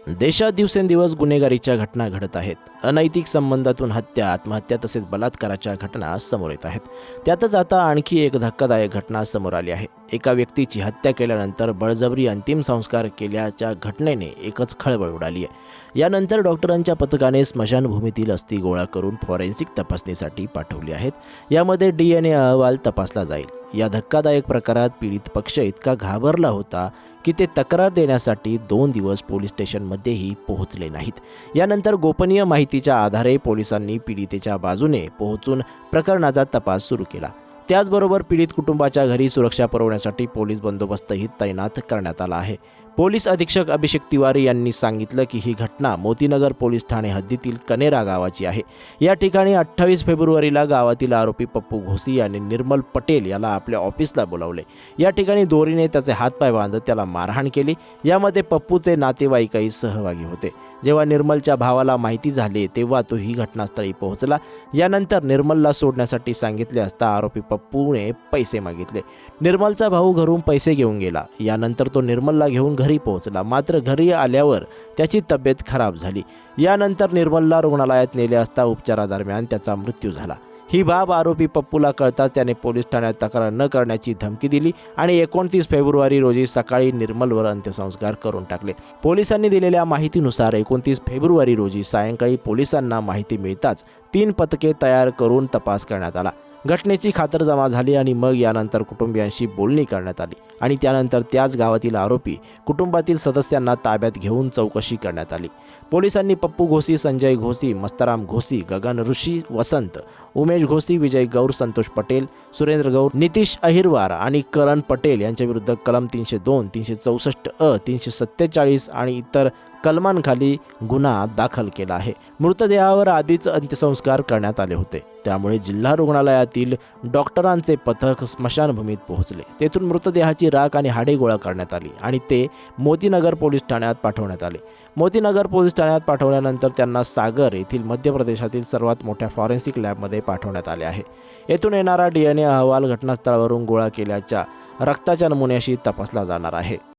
देशात दिवसेंदिवस गुन्हेगारीच्या घटना घडत आहेत. अनैतिक संबंधातून हत्या, आत्महत्या तसेच बलात्काराच्या घटना समोर येत आहेत. त्यातच आता आणखी एक धक्कादायक घटना समोर आली आहे. एका व्यक्तीची हत्या केल्यानंतर बळजबरी अंतिम संस्कार केल्याच्या घटनेने एकच खळबळ उडाली आहे. यानंतर डॉक्टरांच्या पथकाने स्मशानभूमीतील अस्थी गोळा करून फॉरेन्सिक तपासणीसाठी पाठवली आहेत. यामध्ये DNA अहवाल तपासला जाईल. या धक्कादायक प्रकारात पीडित पक्ष इतका घाबरला होता की ते तक्रार देण्यासाठी 2 दिवस पोलीस स्टेशनमध्येही पोहोचले नाहीत. यानंतर गोपनीय माहितीच्या आधारे पोलिसांनी पीडितेच्या बाजूने पोहोचून प्रकरणाचा तपास सुरू केला. त्याचबरोबर पीडित कुटुंबाच्या घरी सुरक्षा पुरवण्यासाठी पोलीस बंदोबस्तही तैनात करण्यात आला आहे. पोलीस अधीक्षक अभिषेक तिवारी यांनी सांगितलं की ही घटना मोतीनगर पोलीस ठाणे हद्दीतील कनेरा गावाची आहे. या ठिकाणी 28 फेब्रुवारीला गावातील आरोपी पप्पू घोसी यांनी निर्मल पटेल याला आपल्या ऑफिसला बोलावले. या ठिकाणी दोरीने त्याचे हातपाय बांधत त्याला मारहाण केली. यामध्ये पप्पूचे नातेवाईकही सहभागी होते. जेव्हा निर्मलच्या भावाला माहिती झाली तेव्हा तोही घटनास्थळी पोहोचला. यानंतर निर्मलला सोडण्यासाठी सांगितले असता आरोपी पप्पूने पैसे मागितले. निर्मलचा भाऊ घरून पैसे घेऊन गेला. यानंतर तो निर्मलला घेऊन घरी पोहोचला. मात्र घरी आल्यावर त्याची तब्येत खराब झाली. यानंतर निर्मलला रुग्णालयात नेले असता उपचारादरम्यान त्याचा मृत्यू झाला. ही बाब आरोपी पप्पूला कळताच त्याने पोलीस ठाण्यात तक्रार न करण्याची धमकी दिली आणि 29 फेब्रुवारी रोजी सकाळी निर्मलवर अंत्यसंस्कार करून टाकले. पोलिसांनी दिलेल्या माहितीनुसार 29 फेब्रुवारी रोजी सायंकाळी पोलिसांना माहिती मिळताच 3 पथके तयार करून तपास करण्यात आला. घटनेची खातरजमा झाली आणि मग यानंतर कुटुंबियांशी बोलणी करण्यात आली आणि त्यानंतर त्याच गावातील आरोपी कुटुंबातील सदस्यांना ताब्यात घेऊन चौकशी करण्यात आली. पोलिसांनी पप्पू घोसी, संजय घोसी, मस्ताराम घोसी, गगन ऋषी वसंत, उमेश घोसी, विजय गौर, संतोष पटेल, सुरेंद्र गौर, नितीश अहिरवार आणि करण पटेल यांच्याविरुद्ध कलम 302, 364 347 आणि इतर कलमांखाली गुन्हा दाखल केला आहे. मृतदेहावर आधीच अंत्यसंस्कार करण्यात आले होते. त्यामुळे जिल्हा रुग्णालयातील डॉक्टरांचे पथक स्मशानभूमीत पोहोचले. तेथून मृतदेहाची राख आणि हाडे गोळा करण्यात आली आणि ते मोतीनगर पोलीस ठाण्यात पाठवण्यात आले. मोतीनगर पोलीस ठाण्यात पाठवल्यानंतर त्यांना सागर येथील मध्य प्रदेशातील सर्वात मोठ्या फॉरेन्सिक लॅबमध्ये पाठवण्यात आले आहे. येथून येणारा DNA अहवाल घटनास्थळावरून गोळा केल्याच्या रक्ताच्या नमुन्याशी तपासला जाणार आहे.